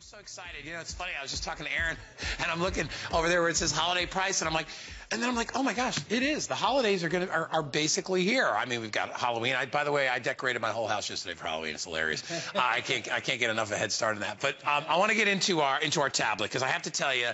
so excited. You know, it's funny. I was just talking to Aaron, and I'm looking over there where it says holiday price, and then I'm like, oh my gosh, it is. The holidays are basically here. I mean, we've got Halloween. By the way, I decorated my whole house yesterday for Halloween. It's hilarious. I can't get enough of a head start on that. But I want to get into our tablet, because I have to tell you,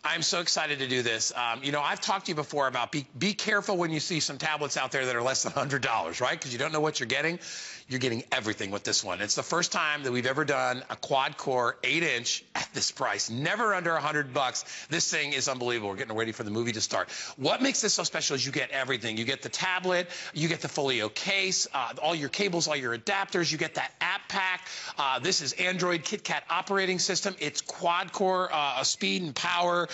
I'm so excited to do this. You know, I've talked to you before about be careful when you see some tablets out there that are less than $100, right? Because you don't know what you're getting. You're getting everything with this one. It's the first time that we've ever done a quad-core 8-inch at this price. Never under $100. This thing is unbelievable. We're getting ready for the movie to start. What makes this so special is you get everything. You get the tablet, you get the Folio case, all your cables, all your adapters. You get that app pack. This is Android KitKat operating system. It's quad-core speed and power.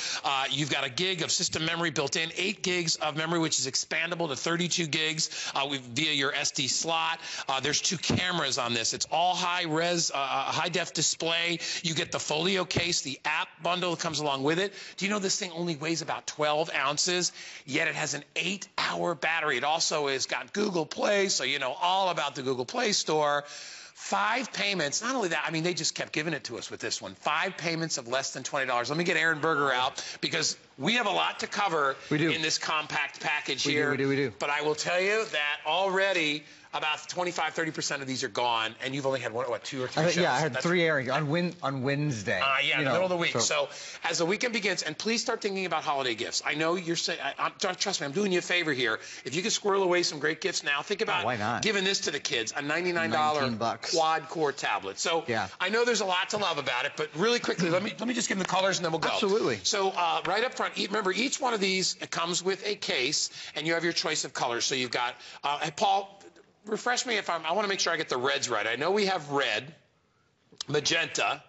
You've got a gig of system memory built in, 8 gigs of memory, which is expandable to 32 gigs via your SD slot. There's 2 cameras on this. It's all high-res, high-def display. You get the Folio case, the app bundle that comes along with it. Do you know this thing only weighs about 12 ounces, yet it has an 8-hour battery. It also has got Google Play, so you know all about the Google Play Store. 5 payments. Not only that, I mean, they just kept giving it to us with this one. 5 payments of less than $20. Let me get Aaron Berger out, because we have a lot to cover in this compact package here. We do. But I will tell you that already about 25–30% of these are gone, and you've only had what 2 or 3 shows? Yeah, I had 3 airing on Wednesday. Yeah, in the middle of the week. So as the weekend begins, and please start thinking about holiday gifts. I know you're saying, trust me, I'm doing you a favor here. If you could squirrel away some great gifts now, think about giving this to the kids, a $99 quad-core tablet. So I know there's a lot to love about it, but really quickly, let me just give them the colors, and then we'll go. Absolutely. So right up front, remember, each one of these comes with a case, and you have your choice of colors. So you've got, Paul, refresh me if I want to make sure I get the reds right. I know we have red, magenta.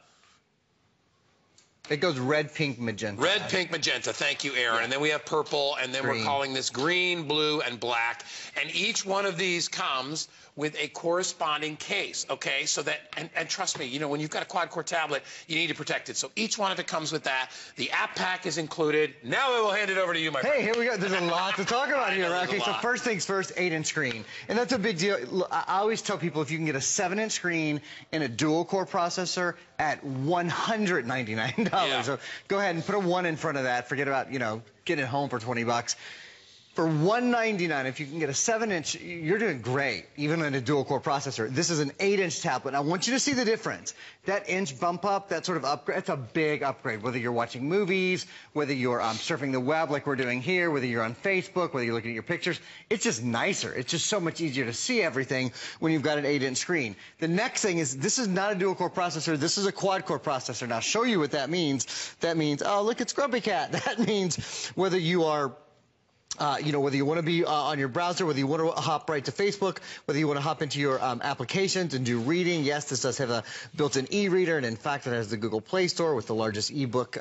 It goes red, pink, magenta. Red, pink, magenta. Thank you, Aaron. And then we have purple, and then we're calling this green, blue, and black. And each one of these comes with a corresponding case, okay? So that, and trust me, you know, when you've got a quad-core tablet, you need to protect it. So each one of it comes with that. The app pack is included. Now I will hand it over to you, my friend. Hey, here we go. There's a lot to talk about here. Okay, so first things first, 8-inch screen. And that's a big deal. I always tell people, if you can get a 7-inch screen and a dual-core processor at $199. So go ahead and put a 1 in front of that. Forget about, you know, getting it home for $20. For $199, if you can get a 7-inch, you're doing great, even in a dual-core processor. This is an 8-inch tablet. I want you to see the difference. That inch bump up, that sort of upgrade, it's a big upgrade. Whether you're watching movies, whether you're surfing the web like we're doing here, whether you're on Facebook, whether you're looking at your pictures, it's just nicer. It's just so much easier to see everything when you've got an 8-inch screen. The next thing is, this is not a dual-core processor. This is a quad-core processor. Now, I'll show you what that means. That means, oh, look, it's Grumpy Cat. That means whether you are you know, whether you want to be on your browser, whether you want to hop right to Facebook, whether you want to hop into your applications and do reading. Yes, this does have a built-in e-reader, and in fact, it has the Google Play Store with the largest ebook,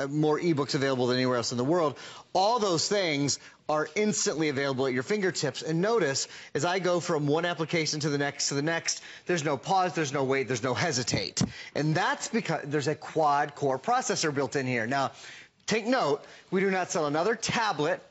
more ebooks available than anywhere else in the world. All those things are instantly available at your fingertips. And notice, as I go from one application to the next, there's no pause, there's no wait, there's no hesitate. And that's because there's a quad-core processor built in here. Now, take note, we do not sell another tablet,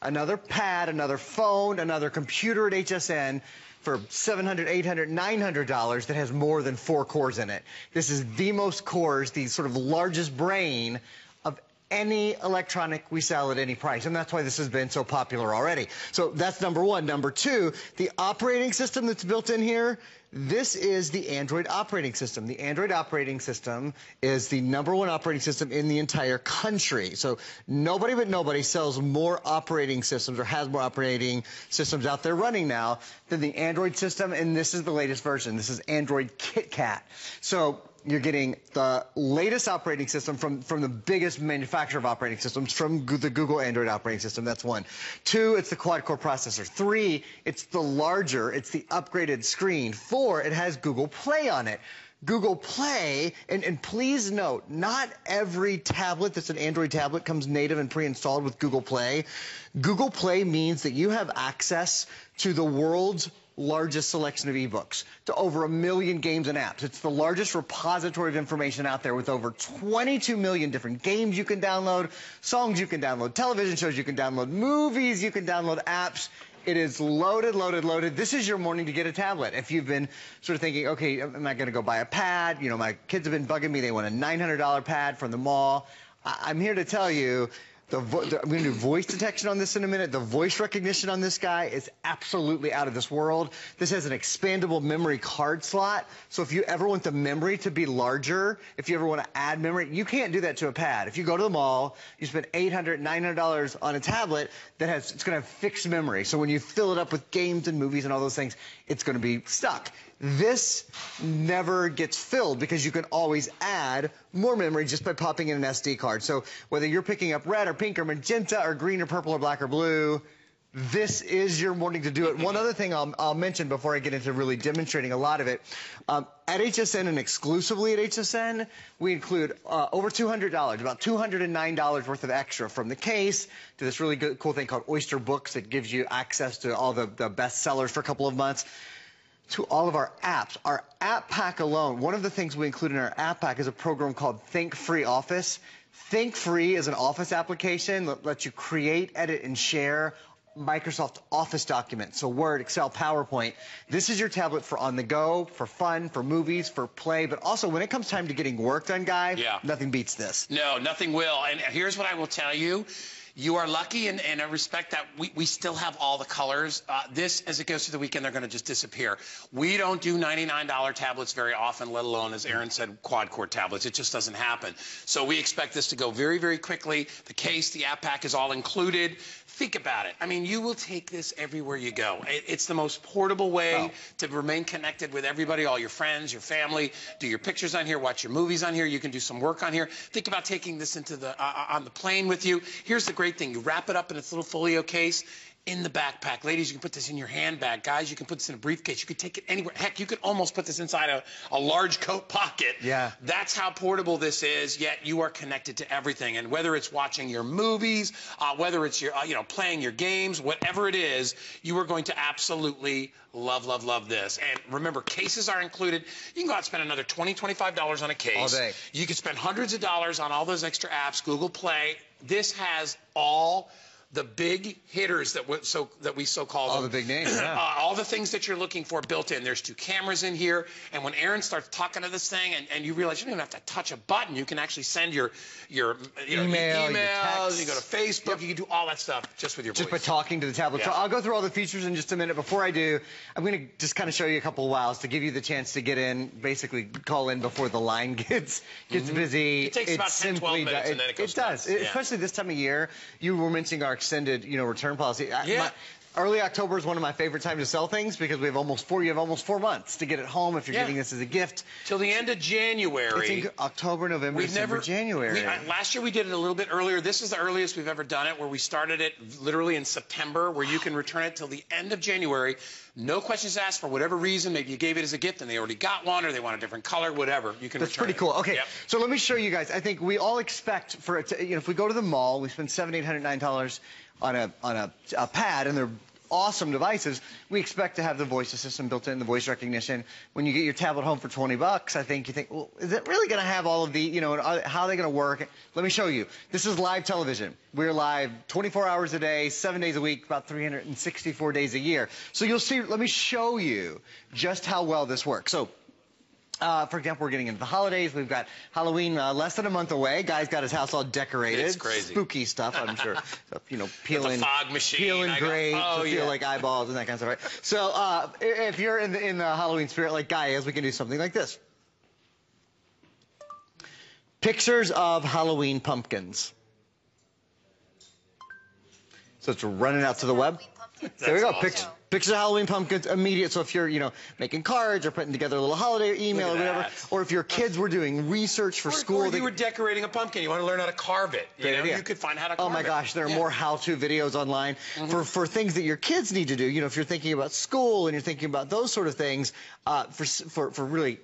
another pad, another phone, another computer at HSN for $700, $800, $900 that has more than 4 cores in it. This is the most cores, the sort of largest brain of any electronic we sell at any price, and that's why this has been so popular already. So that's number one. Number two, the operating system that's built in here, this is the Android operating system. The Android operating system is the #1 operating system in the entire country. So nobody but nobody sells more operating systems or has more operating systems out there running now than the Android system, and this is the latest version. This is Android KitKat. So you're getting the latest operating system from the biggest manufacturer of operating systems, from the Google Android operating system. That's 1. 2, it's the quad-core processor. 3, it's the larger, it's the upgraded screen. 4, it has Google Play on it. Google Play, and please note, not every tablet that's an Android tablet comes native and pre-installed with Google Play. Google Play means that you have access to the world's largest selection of ebooks, to over 1 million games and apps. It's the largest repository of information out there, with over 22 million different games you can download, songs you can download, television shows you can download, movies you can download, apps It is loaded, loaded, loaded. This is your morning to get a tablet. If you've been sort of thinking, okay, am I going to go buy a pad? You know, my kids have been bugging me. They want a $900 pad from the mall. I'm here to tell you, I'm going to do voice detection on this in a minute. The voice recognition on this guy is absolutely out of this world. This has an expandable memory card slot. So if you ever want the memory to be larger, if you ever want to add memory, you can't do that to a pad. If you go to the mall, you spend $800, $900 on a tablet it's going to have fixed memory. So when you fill it up with games and movies and all those things, it's going to be stuck. This never gets filled because you can always add more memory just by popping in an SD card. So whether you're picking up red or pink or magenta or green or purple or black or blue, this is your morning to do it. One other thing I'll mention before I get into really demonstrating a lot of it. At HSN and exclusively at HSN, we include over $200, about $209 worth of extra, from the case to this really good, cool thing called Oyster Books that gives you access to all the best sellers for a couple of months, to all of our apps. Our app pack alone, one of the things we include in our app pack is a program called Think Free Office. Think Free is an Office application that lets you create, edit, and share Microsoft Office documents, so Word, Excel, PowerPoint. This is your tablet for on the go, for fun, for movies, for play, but also when it comes time to getting work done, Guy, nothing beats this. No, nothing will. And here's what I will tell you. You are lucky, and I respect that we still have all the colors. This, as it goes through the weekend, they're going to just disappear. We don't do $99 tablets very often, let alone, as Aaron said, quad-core tablets. It just doesn't happen. So we expect this to go very, very quickly. The case, the app pack is all included. Think about it. I mean, you will take this everywhere you go. It's the most portable way to remain connected with everybody, all your friends, your family. Do your pictures on here, watch your movies on here. You can do some work on here. Think about taking this into on the plane with you. Here's the great thing. You wrap it up in its little folio case in the backpack. Ladies, you can put this in your handbag. Guys, you can put this in a briefcase. You can take it anywhere. Heck, you could almost put this inside a large coat pocket. Yeah. That's how portable this is, yet you are connected to everything. And whether it's watching your movies, whether it's your, playing your games, whatever it is, you are going to absolutely love, love, love this. And remember, cases are included. You can go out and spend another $20, $25 on a case. All day. You can spend hundreds of dollars on all those extra apps, Google Play. This has all the big hitters that we so call them. All the big names, yeah. All the things that you're looking for built in. There's 2 cameras in here, and when Aaron starts talking to this thing, and you realize you don't even have to touch a button, you can actually send your emails, you go to Facebook, you can do all that stuff just with your voice. Just by talking to the tablet. So I'll go through all the features in just a minute. Before I do, I'm going to just kind of show you a couple of wows to give you the chance to get in, basically call in before the line gets busy. It takes about 10, 12 minutes, and then it goes does. Especially this time of year. You were mentioning our extended, return policy. Early October is one of my favorite times to sell things because you have almost 4 months to get it home if you're getting this as a gift. Till the end of January. It's October, November, December, January. Last year we did it a little bit earlier. This is the earliest we've ever done it, where we started it literally in September, where you can return it till the end of January. No questions asked. For whatever reason, maybe you gave it as a gift and they already got one, or they want a different color, whatever. You can return it. That's pretty cool. Okay, so let me show you guys. I think we all expect for it to, if we go to the mall, we spend $700, $800, $9 on a pad, and they're awesome devices. We expect to have the voice assistant built in, the voice recognition. When you get your tablet home for $20, I think you think, well, is it really going to have all of the, how are they going to work? Let me show you. This is live television. We're live 24 hours a day, 7 days a week, about 364 days a year. So you'll see, let me show you just how well this works. So, for example, we're getting into the holidays. We've got Halloween less than a month away. Guy's got his house all decorated. It's crazy. Spooky stuff, I'm sure. So, peeling, the fog machine. Peeling grapes to feel like eyeballs and that kind of stuff, right? So if you're in the Halloween spirit like Guy is, we can do something like this. Pictures of Halloween pumpkins. So it's running out to the web. There we go. Awesome. Pictures of Halloween pumpkins, immediate. So if you're, making cards or putting together a little holiday email or whatever, or if your kids were doing research for school. Or you were decorating a pumpkin. You want to learn how to carve it. You could find how to carve it. Oh, my gosh. There are more how-to videos online for things that your kids need to do. If you're thinking about school and you're thinking about those sort of things, for really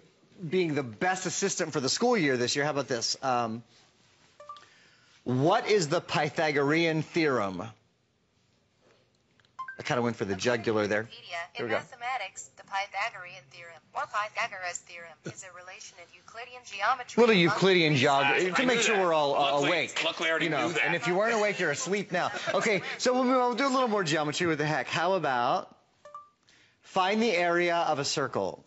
being the best assistant for the school year this year, how about this? What is the Pythagorean theorem? I kind of went for the jugular there. There we go. In mathematics, the Pythagorean theorem, or Pythagoras theorem, is a relation in Euclidean geometry. Little Euclidean geometry to make sure we're all awake. Luckily, I already knew that. And if you weren't awake, you're asleep now. Okay, so we'll do a little more geometry with the heck. How about find the area of a circle?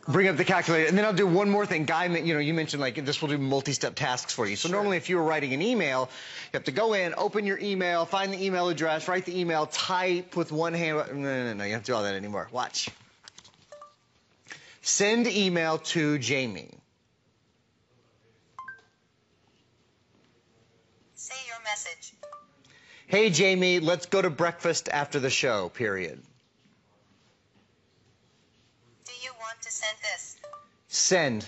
Bring up the calculator, and then I'll do one more thing. Guy, you mentioned like this will do multi-step tasks for you. So normally if you were writing an email, you have to go in, open your email, find the email address, write the email, type with one hand. No, you don't have to do all that anymore. Watch. Send email to Jamie. Say your message. Hey Jamie, let's go to breakfast after the show, period. To send this. Send.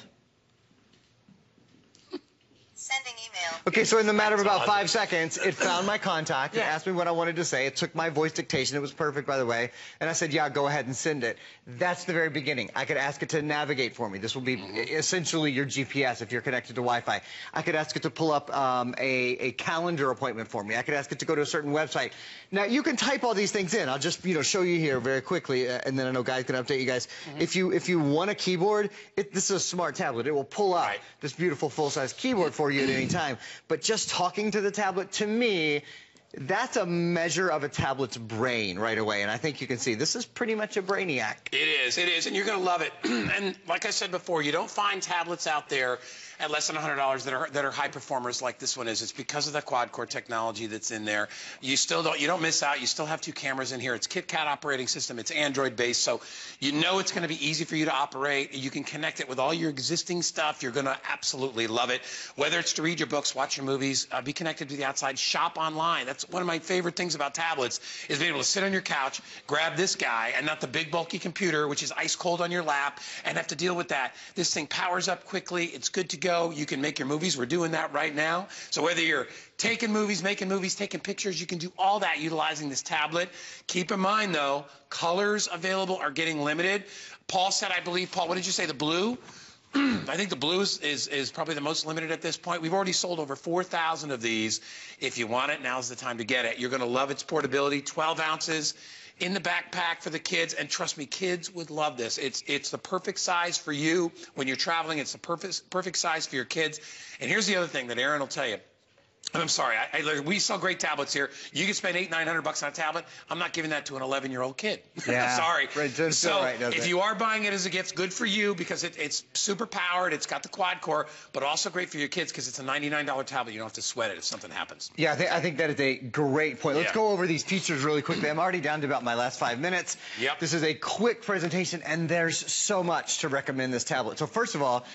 Sending email. Okay, so in the matter of about 5 seconds, it found my contact. It asked me what I wanted to say. It took my voice dictation. It was perfect, by the way. And I said, yeah, go ahead and send it. That's the very beginning. I could ask it to navigate for me. This will be essentially your GPS if you're connected to Wi-Fi. I could ask it to pull up a calendar appointment for me. I could ask it to go to a certain website. Now, you can type all these things in. I'll just show you here very quickly, and then I know Guy's going to update you guys. If you want a keyboard, this is a smart tablet. It will pull up this beautiful full-size keyboard for you at any time. But just talking to the tablet, to me, that's a measure of a tablet's brain right away. And I think you can see this is pretty much a brainiac. It is, and you're going to love it. And like I said before, you don't find tablets out there at less than $100 that are high performers like this one is. It's because of the QuadCore technology that's in there. You don't miss out. You still have 2 cameras in here. It's KitKat operating system. It's Android based, so you know it's going to be easy for you to operate. You can connect it with all your existing stuff. You're going to absolutely love it. Whether it's to read your books, watch your movies, be connected to the outside, shop online. That's one of my favorite things about tablets is being able to sit on your couch, grab this guy, and not the big bulky computer, which is ice cold on your lap, and have to deal with that. This thing powers up quickly. It's good to go. You can make your movies. We're doing that right now. So whether you're taking movies, making movies, taking pictures, you can do all that utilizing this tablet. Keep in mind, though, colors available are getting limited. Paul said, I believe, Paul, what did you say, the blue? I think the blue is probably the most limited at this point. We've already sold over 4,000 of these. If you want it, now's the time to get it. You're going to love its portability, 12 ounces. In the backpack for the kids, and trust me, kids would love this. It's the perfect size for you when you're traveling. It's the perfect size for your kids. And here's the other thing that Aaron will tell you. I'm sorry, we sell great tablets here. You can spend $800-900 on a tablet. I'm not giving that to an 11-year-old kid. Yeah, sorry. Right, so right, if you are buying it as a gift, good for you because it's super powered. It's got the QuadCore, but also great for your kids because it's a $99 tablet. You don't have to sweat it if something happens. Yeah, I think that is a great point. Let's go over these features really quickly. I'm already down to about my last 5 minutes. Yep. This is a quick presentation, and there's so much to recommend this tablet. So first of all,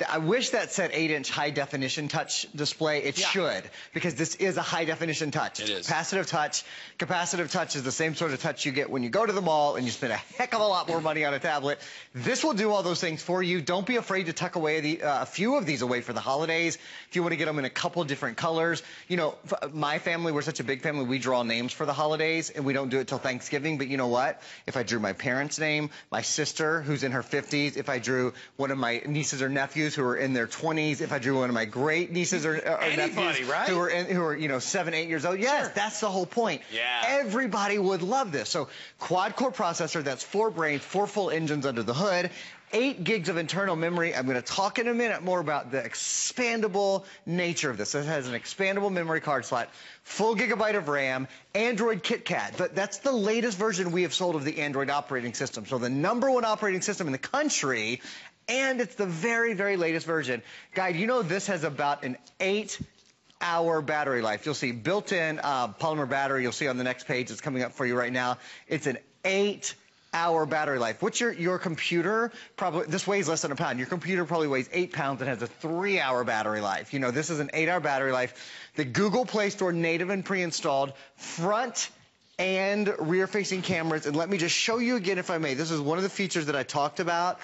I wish that said 8-inch high-definition touch display. It should, because this is a high-definition touch. It is. Capacitive touch. Capacitive touch is the same sort of touch you get when you go to the mall and you spend a heck of a lot more money on a tablet. This will do all those things for you. Don't be afraid to tuck away a few of these away for the holidays. If you want to get them in a couple different colors. You know, my family, we're such a big family, we draw names for the holidays, and we don't do it till Thanksgiving. But you know what? If I drew my parents' name, my sister, who's in her 50s, if I drew one of my nieces or nephews who are in their 20s, if I drew one of my great nieces or nephews right? who are 7, 8 years old, yes, that's the whole point. Yeah. Everybody would love this. So quad-core processor, that's 4 brains, 4 full engines under the hood, 8 gigs of internal memory. I'm going to talk in a minute more about the expandable nature of this. It has an expandable memory card slot, full gigabyte of RAM, Android KitKat. But that's the latest version we have sold of the Android operating system. So the #1 operating system in the country, and it's the very, very latest version. Guy, you know this has about an 8-hour battery life. You'll see built-in polymer battery. You'll see on the next page. It's coming up for you right now. It's an 8-hour battery life. What's your computer? Probably, this weighs less than a pound. Your computer probably weighs 8 pounds and has a 3-hour battery life. You know, this is an 8-hour battery life. The Google Play Store native and pre-installed front and rear-facing cameras. And let me just show you again, if I may. This is one of the features that I talked about.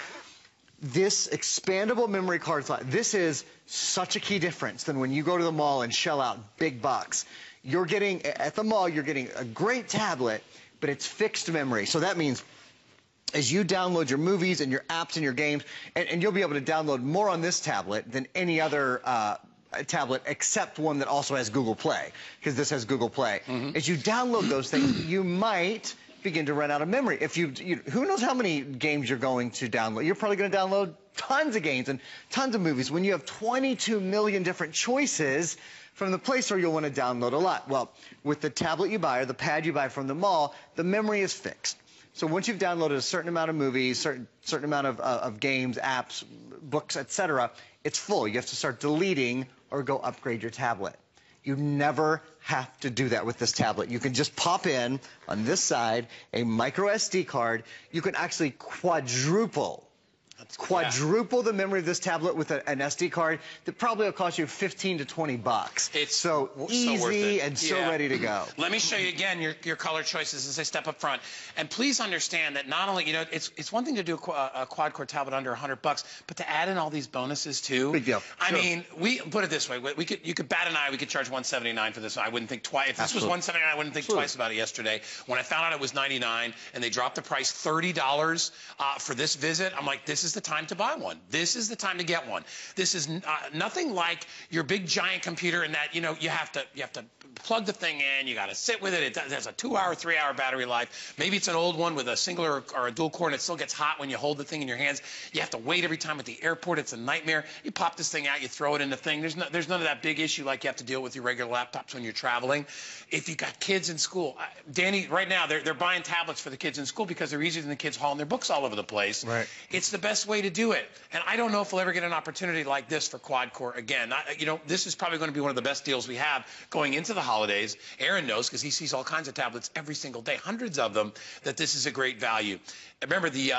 This expandable memory card slot, this is such a key difference than when you go to the mall and shell out big bucks. You're getting, at the mall, you're getting a great tablet, but it's fixed memory. So that means as you download your movies and your apps and your games, and you'll be able to download more on this tablet than any other tablet except one that also has Google Play, because this has Google Play. As you download those things, you might begin to run out of memory. If who knows how many games you're going to download? You're probably going to download tons of games and tons of movies. When you have 22 million different choices from the Play Store, you'll want to download a lot. Well, with the tablet you buy or the pad you buy from the mall, the memory is fixed. So once you've downloaded a certain amount of movies, certain amount of games, apps, books, etc., it's full. You have to start deleting or go upgrade your tablet. You never have to do that with this tablet. You can just pop in on this side a micro SD card. You can actually quadruple the memory of this tablet with an SD card that probably will cost you 15 to 20 bucks. It's so easy and so ready to go. Let me show you again your color choices as I step up front. And please understand that not only, it's one thing to do a quad-core tablet under $100, but to add in all these bonuses too. Big deal. I mean, we put it this way: you could bat an eye. We could charge $179 for this. I wouldn't think twice. If this was $179, I wouldn't think twice about it yesterday. When I found out it was $99 and they dropped the price $30 for this visit, I'm like, this is the time to buy one. This is the time to get one. This is nothing like your big giant computer in that, you have to plug the thing in, you got to sit with it. It has a 2-hour, 3-hour battery life. Maybe it's an old one with a single or a dual core and it still gets hot when you hold the thing in your hands. You have to wait every time at the airport. It's a nightmare. You pop this thing out, you throw it in the thing. There's none of that big issue like you have to deal with your regular laptops when you're traveling. If you've got kids in school, Danny, right now they're buying tablets for the kids in school because they're easier than the kids hauling their books all over the place. Right. It's the best way to do it. And I don't know if we'll ever get an opportunity like this for QuadCore again. This is probably going to be one of the best deals we have going into the holidays. Aaron knows because he sees all kinds of tablets every single day, hundreds of them, that this is a great value. Remember the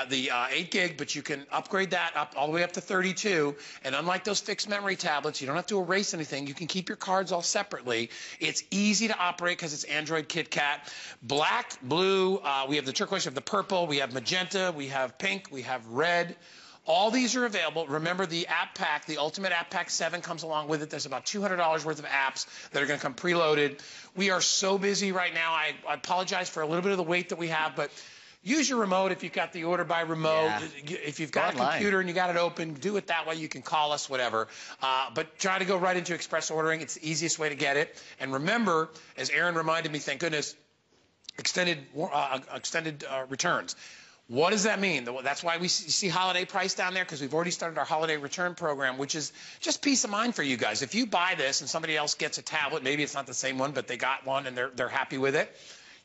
8 gig, but you can upgrade that up all the way up to 32. And unlike those fixed memory tablets, you don't have to erase anything. You can keep your cards all separately. It's easy to operate because it's Android KitKat. Black, blue, we have the turquoise, we have the purple, we have magenta, we have pink, we have red. All these are available. Remember, the app pack, the Ultimate App Pack 7 comes along with it. There's about $200 worth of apps that are going to come preloaded. We are so busy right now. I apologize for a little bit of the wait that we have, but use your remote if you've got the order by remote. Yeah. If you've got a computer and you got it open, do it that way. You can call us, whatever. But try to go right into express ordering. It's the easiest way to get it. And remember, as Aaron reminded me, thank goodness, extended returns. What does that mean? That's why we see holiday price down there, because we've already started our holiday return program, which is just peace of mind for you guys. If you buy this and somebody else gets a tablet, maybe it's not the same one, but they got one and they're happy with it,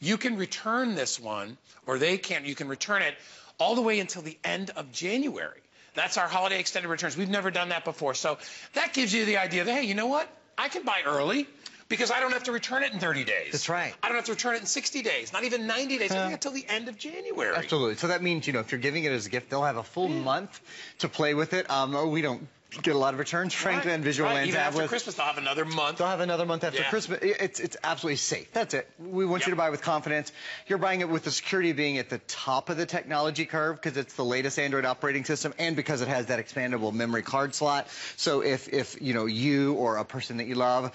you can return this one, or you can return it all the way until the end of January. That's our holiday extended returns. We've never done that before. So that gives you the idea that, hey, you know what? I can buy early, because I don't have to return it in 30 days. That's right. I don't have to return it in 60 days, not even 90 days. I think until the end of January. Absolutely. So that means, if you're giving it as a gift, they'll have a full month to play with it. We don't get a lot of returns, frankly, on visual land Even tablets. after Christmas, they'll have another month. They'll have another month after Christmas. It's absolutely safe. That's it. We want you to buy with confidence. You're buying it with the security being at the top of the technology curve, because it's the latest Android operating system, and because it has that expandable memory card slot. So if you or a person that you love,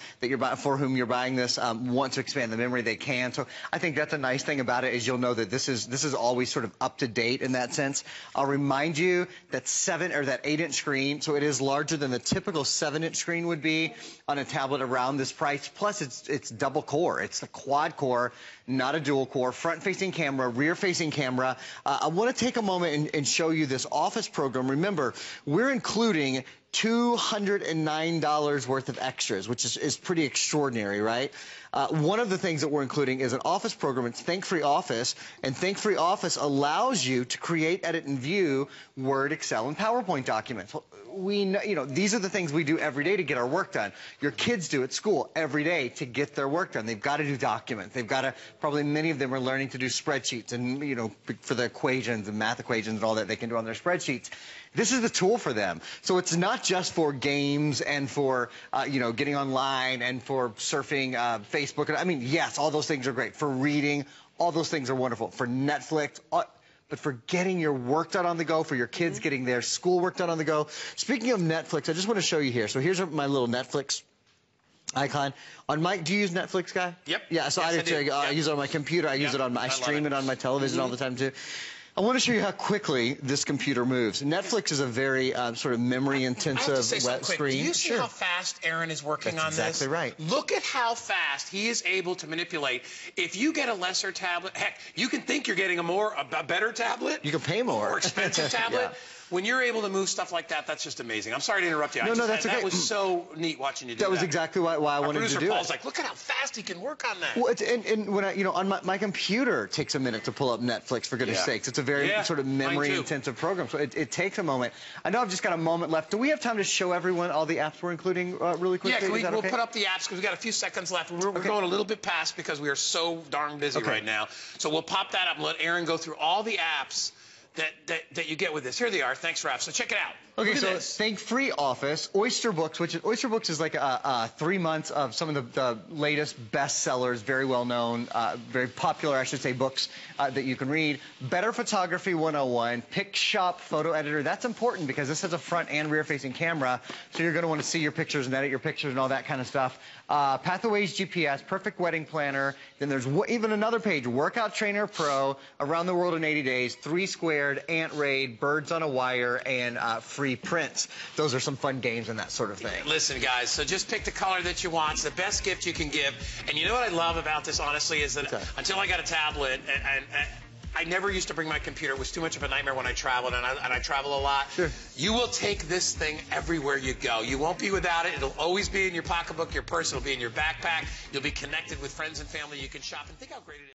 for whom you're buying this, want to expand the memory, they can. So I think that's a nice thing about it, is you'll know that this is always sort of up to date in that sense. I'll remind you that 8-inch screen, so it is larger than the typical 7-inch screen would be on a tablet around this price. Plus, it's double core. It's the quad core, not a dual core. Front-facing camera, rear-facing camera. I want to take a moment and show you this Office program. Remember, we're including $209 worth of extras, which is pretty extraordinary, right? One of the things that we're including is an Office program. It's Think-Free Office, and Think-Free Office allows you to create, edit, and view Word, Excel, and PowerPoint documents. We know, these are the things we do every day to get our work done. Your kids do at school every day to get their work done. They've got to do documents. They've got to, probably many of them are learning to do spreadsheets, and for the equations and math equations and all that they can do on their spreadsheets. This is the tool for them. So it's not just for games and for, getting online and for surfing Facebook. I mean, yes, all those things are great. For reading, all those things are wonderful. For Netflix, but for getting your work done on the go, for your kids getting their schoolwork done on the go. Speaking of Netflix, I just want to show you here. So here's my little Netflix icon. Do you use Netflix, Guy? Yep. Yeah, so I use it on my computer. I use it on I stream it on my television all the time, too. I want to show you how quickly this computer moves. Netflix is a very sort of memory-intensive wet screen. Do you see how fast Aaron is working on this? That's exactly right. Look at how fast he is able to manipulate. If you get a lesser tablet, heck, you can think you're getting a better tablet. You can pay more. More expensive tablet. Yeah. When you're able to move stuff like that, that's just amazing. I'm sorry to interrupt you. No, that's okay. That was so neat watching you do that. That was exactly why I wanted to do it. Producer Paul's like, look at how fast he can work on that. Well, and when on my computer takes a minute to pull up Netflix, for goodness sakes. It's a very sort of memory-intensive program, so it takes a moment. I know I've just got a moment left. Do we have time to show everyone all the apps we're including really quickly? Yeah, we'll put up the apps because we've got a few seconds left. We're going a little bit past because we are so darn busy right now. So we'll pop that up and let Aaron go through all the apps that you get with this. Here they are. Thanks, Raph. So check it out. Okay, so think Free Office, Oyster Books, Oyster Books is like 3 months of some of the latest bestsellers, very well known, very popular, I should say, books that you can read. Better Photography 101, Pic Shop Photo Editor. That's important because this has a front and rear facing camera, so you're going to want to see your pictures and edit your pictures and all that kind of stuff. Pathways GPS, Perfect Wedding Planner. Then there's even another page, Workout Trainer Pro, Around the World in 80 Days, 3 Squared, Ant Raid, Birds on a Wire, and Free Prints. Those are some fun games and that sort of thing. Listen, guys, so just pick the color that you want. It's the best gift you can give. And you know what I love about this, honestly, is that until I got a tablet, and I never used to bring my computer. It was too much of a nightmare when I traveled, and I travel a lot. Sure. You will take this thing everywhere you go. You won't be without it. It'll always be in your pocketbook, your purse. It'll be in your backpack. You'll be connected with friends and family. You can shop and think how great it is.